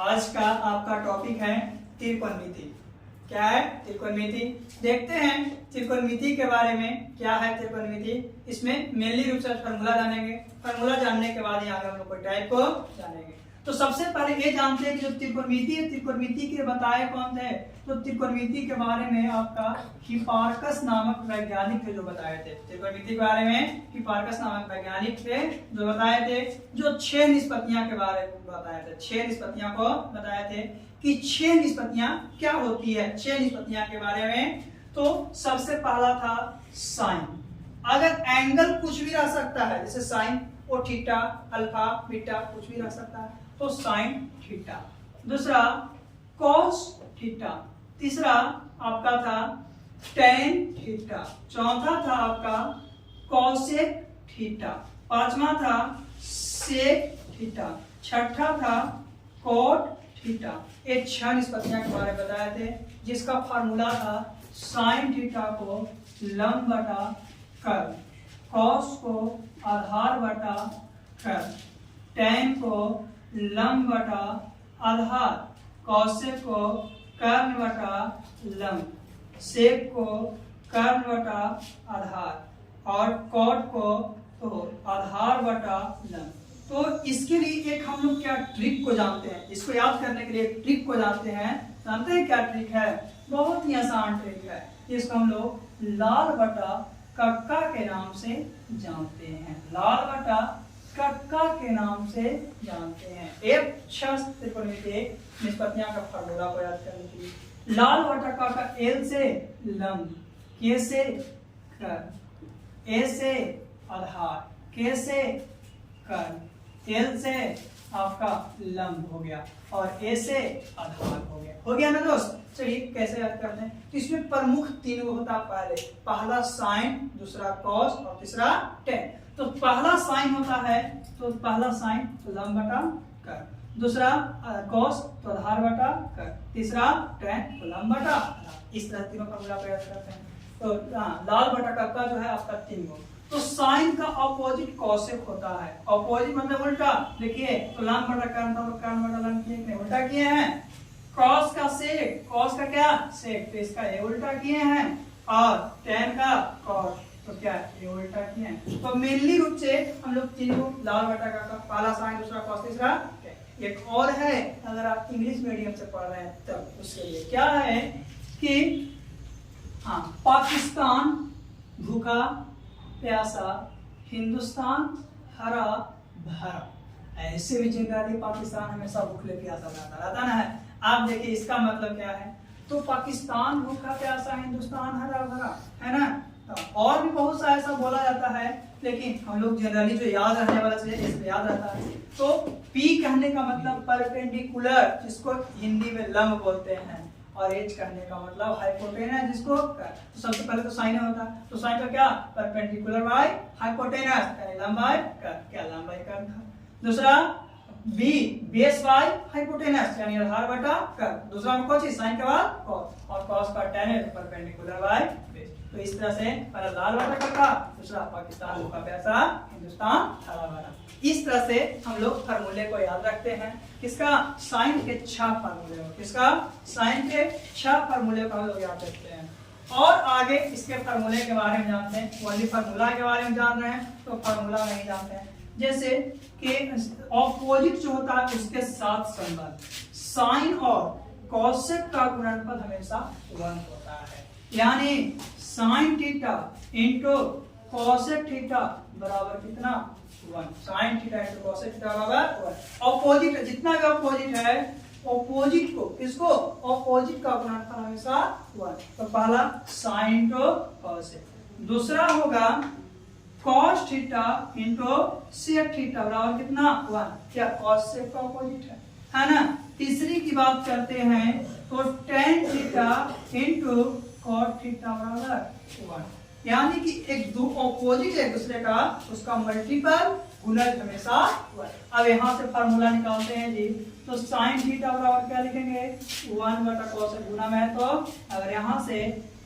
आज का आपका टॉपिक है त्रिकोणमिति। क्या है त्रिकोणमिति? देखते हैं त्रिकोणमिति के बारे में। क्या है त्रिकोणमिति? इसमें मेनली रूप से फॉर्मूला जानेंगे। फॉर्मूला जानने के बाद यहाँ हम लोग कोई टाइप को जानेंगे। तो सबसे पहले ये जानते हैं कि जो त्रिकोणमिति है, त्रिकोणमिति के बताए कौन थे? तो त्रिकोणमिति के बारे में आपका हिपार्कस नामक वैज्ञानिक थे जो बताए थे। त्रिकोणमिति के बारे में हिपार्कस नामक वैज्ञानिक थे जो बताए थे, जो 6 निष्पत्तियां के बारे में बताए थे। 6 निष्पत्तियां को बताए थे कि 6 निष्पत्तियां क्या होती है। 6 निष्पत्तियां के बारे में तो सबसे पहला था साइन। अगर एंगल कुछ भी रह सकता है, जैसे साइन और थीटा, अल्फा, बीटा कुछ भी रह सकता है, तो साइन थीटा। दूसरा कॉस थीटा। तीसरा आपका था टेन थीटा। चौथा था आपका कॉसेक थीटा। पांचवा था सेक थीटा। छठा था कॉट थीटा। ये 6 निष्पत्तियां के बारे में बताए थे, जिसका फार्मूला था साइन थीटा को लंब बटा कर्ल, कॉस को आधार बटा कर्ल, टेन को लंब बटा आधार, कॉसेक को कर्ल बटा लंब, सेक को कर्ल बटा आधार और कॉट को तो आधार बटा लंब। तो इसके लिए एक हम लोग क्या ट्रिक को जानते हैं, इसको याद करने के लिए एक ट्रिक को जानते हैं। जानते हैं क्या ट्रिक है? बहुत ही आसान ट्रिक है। इसको हम लोग लाल बटा कक्का के नाम से जानते हैं। लाल बटा कक्का के नाम से जानते हैं। एक 6 त्रिकोणमिति निष्पत्तियां का फार्मूला को याद करने के लिए लाल बटा कक्का, एल से लंब, के से कर्ल, ए से आधार, के से कर्ल, एल से आपका लंब हो गया और ए से आधार हो गया ना दोस्त। चलिए कैसे याद करते हैं? तो इसमें प्रमुख 3 होता है। पहला साइन, दूसरा कॉस और तीसरा टेन। तो पहला साइन होता है, तो पहला साइन तो लंब बटा कर्ल, दूसरा कॉस तो आधार बटा कर्ल, तीसरा टेन तो लंब बटा आधार। इस तरह तीनों फॉर्मूला प्रयास करते हैं। तो लाल बटा कक्का जो है आपका 3 गो। तो साइन का ऑपोजिट कॉसेक होता है। ऑपोजिट मतलब उल्टा। देखिए तो लंब बटा कर्ल था, तो कर्ल बटा लंब किए, उल्टा किए हैं। कॉस का सेक, कॉस का क्या सेक, तो इसका ये उल्टा किए हैं। और टेन का कॉस, तो क्या ये उल्टा किए हैं। तो मेनली रूप से हम लोग 3 को लाल बटा का पहला साइन, दूसरा कॉस, तीसरा टेन। एक और है, अगर आप इंग्लिश मीडियम से पढ़ रहे हैं तब उसके लिए क्या है कि पाकिस्तान भूखा प्यासा, हिंदुस्तान हरा भरा। ऐसे भी जनरली पाकिस्तान हमेशा भूखे प्यासा रहता ना है। आप देखिए इसका मतलब क्या है? तो पाकिस्तान भूखा प्यासा, हिंदुस्तान हरा भरा, है ना। और भी बहुत सा ऐसा बोला जाता है, लेकिन हम लोग जनरली जो याद रहने वाला चीज इसमें याद रहता है। तो पी कहने का मतलब परपेंडिकुलर, जिसको हिंदी में लंब बोलते हैं, और एच कहने का मतलब हाइपोटेनस, जिसको तो सबसे पहले तो साइन होता है। तो साइन का क्या? परपेंडिकुलर बाय हाइपोटेनस, यानी लंबाई कर्ल, क्या लंबाई कर्ल था। दूसरा बी बेस बाय हाइपोटेनस, यानी आधार बटा कर्ल। दूसरा में कौन सी? साइन के बाद कॉस, और कॉस का tan परपेंडिकुलर बाय बेस। तो इस तरह से पहला लाल बटा कक्का, दूसरा पाकिस्तान भूखा प्यासा, हिंदुस्तान हरा भरा। इस तरह से हम लोग फार्मूले को याद रखते हैं। किसका? साइन के 6 फार्मूले। किसका? साइन के 6 फार्मूले को हम लोग याद रखते हैं। और आगे इसके फार्मूले के बारे में जानते हैं। ओनली फार्मूला के बारे में जान रहे हैं तो फार्मूला नहीं जानते हैं। जैसे कि ऑपोजिट जो होता है उसके साथ संबंध, साइन और कॉसेक का गुणनफल हमेशा 1 होता है। यानी sine theta into cosec theta बराबर कितना? 1। Sine theta into cosec theta बराबर 1। ऑपोजिट जितना भी ऑपोजिट है, ऑपोजिट को, किसको? ऑपोजिट का गुणनफल हमेशा 1। तो पहला साइन इंटू कॉसेक, दूसरा होगा cos theta into sec theta बराबर कितना? 1। क्या cos सेक का ऑपोजिट है ना। तीसरी की बात करते हैं तो tan theta into cot theta बराबर 1। यानी कि एक दो ऑपोजिट एक दूसरे का, उसका मल्टीपल गुणज हमेशा 1। अब यहाँ से फार्मूला निकालते हैं जी। तो sin थीटा बराबर क्या लिखेंगे? 1 बटा cos गुना में है, तो अगर यहाँ से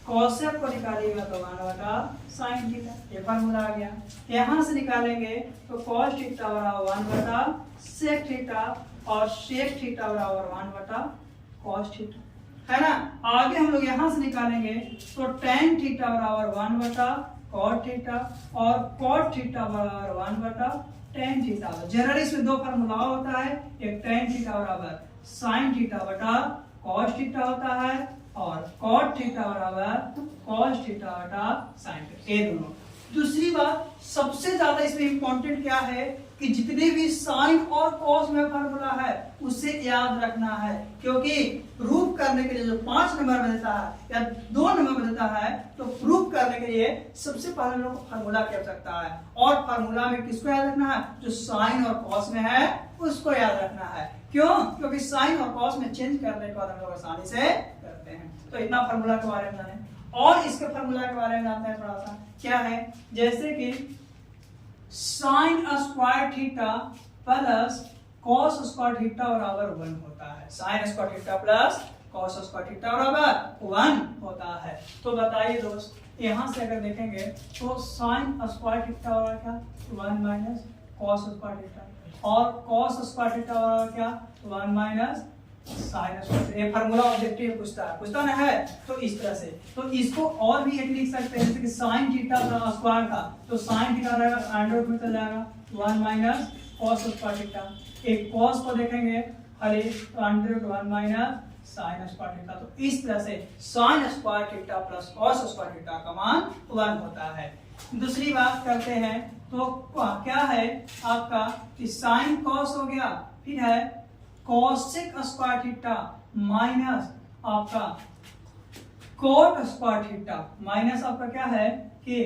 कॉसेक को निकालिएगा तो 1 बटा साइन थीटा, ये फार्मूला आ गया। यहाँ से निकालेंगे तो cos थीटा बराबर 1 बटा सेक थीटा, और sec थीटा बराबर 1 बटा cos थीटा, है ना। आगे हम लोग यहाँ से निकालेंगे तो tan थीटा बराबर 1 बटा cot थीटा और cot थीटा बराबर 1 बटा tan थीटा। जनरली इसमें दो फार्मूला होता है, एक tan थीटा बराबर sin थीटा बटा cos थीटा होता है और cot थीटा बराबर cos थीटा बटा sin थीटा, ये दोनों। दूसरी बात सबसे ज्यादा इसमें इंपॉर्टेंट क्या है कि जितने भी साइन और कॉस में फार्मूला है उसे याद रखना है, क्योंकि प्रूफ करने के लिए जो 5 नंबर में देता है या 2 नंबर में देता है तो प्रूफ करने के लिए सबसे पहले हम लोग को फार्मूला की आवश्यकता है, और फार्मूला में किसको याद रखना है, जो साइन और कॉस में है उसको याद रखना है। क्यों? क्योंकि साइन और कॉस में चेंज करने के बाद हम लोग आसानी से करते हैं। तो इतना फार्मूला के बारे में जाने, और इसके फार्मूला के बारे में जानते हैं थोड़ा सा, क्या है, जैसे कि sign square theta plus cos square theta बराबर 1 होता है। Sign square theta plus cos square theta बराबर 1 होता है। तो बताइए दोस्त, यहाँ से अगर देखेंगे तो साइन स्क्वायर थीटा बराबर क्या, 1 माइनस कॉस स्क्वायर थीटा, और कॉस स्क्वायर थीटा बराबर क्या, 1 माइनस साइन स्क्वायर। ये फार्मूला ऑब्जेक्टिव पूछता ना है, तो इस तरह से। तो इसको और भी एक लिख सकते हैं, जैसे कि साइन थीटा का स्क्वायर था तो साइन थीटा रहेगा अंडर रूट में चल जाएगा 1 माइनस कॉस स्क्वायर थीटा। एक कॉस को देखेंगे अरे तो under root 1 minus sine square theta. तो इस तरह से sine square theta plus cos square theta का मान 1 होता है। दूसरी बात करते हैं तो क्या है आपका कि साइन कॉस हो गया, फिर है कॉसेक स्क्वायर थीटा माइनस आपका कोट स्क्वायर थीटा, माइनस आपका क्या है कि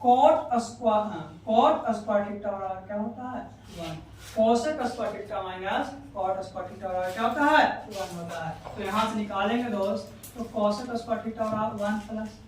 कोट स्क्वायर थीटा बराबर क्या होता है, 1। Cosec square theta minus cot square theta बराबर क्या होता है, 1 होता है। तो यहाँ से निकालेंगे दोस्त, तो कॉसेक स्क्वायर थीटा बराबर 1 प्लस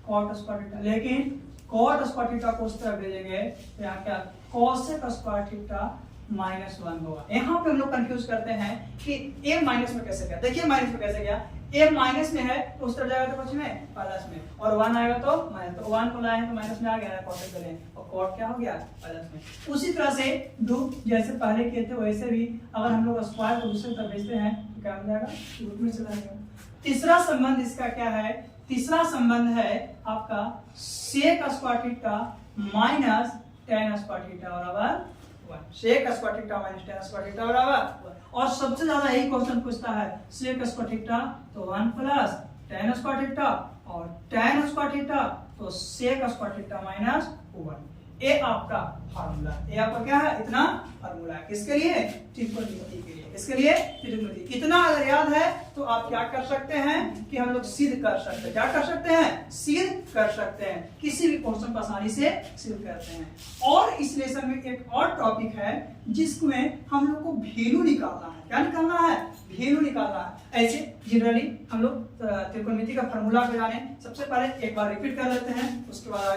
कोट स्क्वायर थीटा, लेकिन कोट स्क्वायर थीटा को उस तरफ भेजेंगे तो यहाँ क्या कॉसेक स्क्वायर थीटा माइनस 1 होगा। यहाँ पे हम लोग कंफ्यूज करते हैं कि ए माइनस में कैसे गया। देखिए माइनस में कैसे गया, ए माइनस में है तो उस तरफ जाएगा तो कुछ में प्लस में, और 1 आएगा तो माइनस, तो 1 को लाए तो माइनस में आ गया कॉसेक करें और कॉट क्या हो गया प्लस में। उसी तरह से दो जैसे पहले किए थे वैसे भी अगर हम लोग स्क्वायर को दूसरी तरफ भेजते हैं तो क्या हो जाएगा, रूट में चला जाएगा। तीसरा संबंध इसका क्या है, तीसरा संबंध है आपका sec square theta minus tan square theta बराबर 1। Sec square theta minus tan square theta बराबर 1। और सबसे ज्यादा यही क्वेश्चन पूछता है, सेक स्क्वायर थीटा तो 1 प्लस tan स्क्वायर थीटा और tan स्क्वायर थीटा तो सेक स्क्वायर थीटा माइनस 1। ये आपका फार्मूला, ये आपका क्या है, इतना फार्मूला है किसके लिए, त्रिकोणमिति के लिए। इसके लिए त्रिकोणमिति इतना अगर याद है तो आप क्या कर सकते हैं कि हम लोग सिद्ध कर सकते हैं, क्या कर सकते हैं, सिद्ध कर सकते हैं, किसी भी क्वेश्चन को आसानी से सिद्ध करते हैं। और इस लेसन में एक और टॉपिक है जिसमें हम लोग को वैल्यू निकालना है। क्या निकालना है, वैल्यू निकालना है। ऐसे जनरली हम लोग त्रिकोणमिति का फार्मूला को जाने, सबसे पहले एक बार रिपीट कर लेते हैं, उसके बाद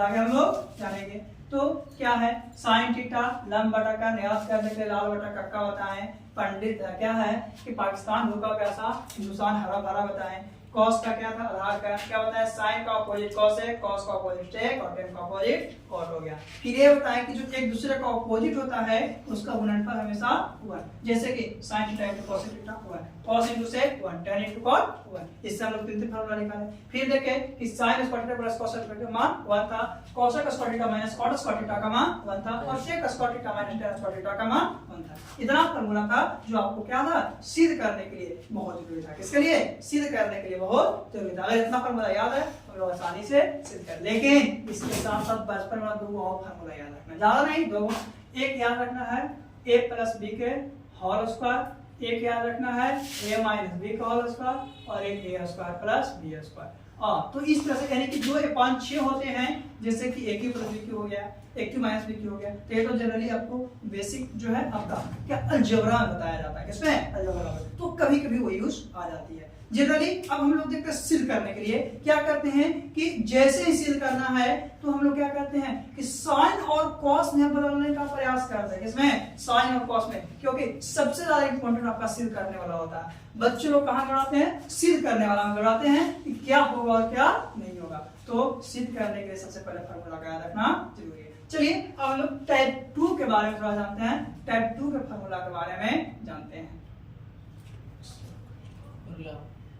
आगे हम लोग जानेंगे। तो क्या है, साइन थीटा लंब बटा का न्यास करने के लिए लाल बटा कक्का बताएं। पंडित क्या है कि पाकिस्तान भूखा प्यासा हिंदुस्तान हरा भरा बताएं। कॉस का क्या था, आधार का क्या बताया, साइन का अपोजिट कॉस है, कॉस का अपोजिट सेक और tan का अपोजिट कॉट हो गया। फिर ये बताएं कि जो एक दूसरे का अपोजिट होता है उसका गुणनफल हमेशा 1, जैसे कि sin theta into cos theta 1, cos into sec 1, tan into cot 1। इससे हम लोग तीन फार्मूला निकाले। फिर देखें कि sin square theta plus cos square theta का मान 1 था, cos square theta minus cot square theta का मान 1 था और sec square theta minus tan square theta का मान 1 था। इतना फार्मूला था जो आपको क्या था, सिद्ध करने के लिए बहुत जरूरी था। किसके लिए, सिद्ध करने के लिए बहुत जरूरी था। अगर इतना फार्मूला याद है हम लोग आसानी से सिद्ध कर, लेकिन इसके साथ साथ बचपन में दो और फार्मूला याद रखना, ज्यादा नहीं, दो। एक याद रखना है a प्लस बी के होल स्क्वायर, एक याद रखना है a माइनस बी का होल स्क्वायर और एक a square plus b square. तो इस तरह से यानी कि जो 5 6 होते हैं, जैसे कि a Q plus b Q हो गया, a Q minus b Q हो गया। तो ये तो जनरली आपको बेसिक जो है आपका क्या अलजेब्रा में बताया जाता है, किसमें, अलजेब्रा में। तो कभी कभी वो यूज आ जाती है। जनरली अब हम लोग देखते हैं सिद्ध करने के लिए क्या करते हैं कि जैसे ही सिद्ध करना है तो हम लोग क्या करते हैं कि साइन और कॉस में बदलने का प्रयास करते हैं। किसमें, साइन और कॉस में, क्योंकि सबसे ज्यादा इंपॉर्टेंट आपका सिद्ध करने वाला होता है। बच्चे लोग कहाँ दौड़ाते हैं, सिद्ध करने वाला में दौड़ाते हैं कि क्या होगा और क्या नहीं होगा। तो सिद्ध करने के लिए सबसे पहले फार्मूला का याद रखना जरूरी है। चलिए अब हम लोग टाइप 2 के बारे में थोड़ा जानते हैं। टाइप 2 के फार्मूला के बारे में जानते हैं।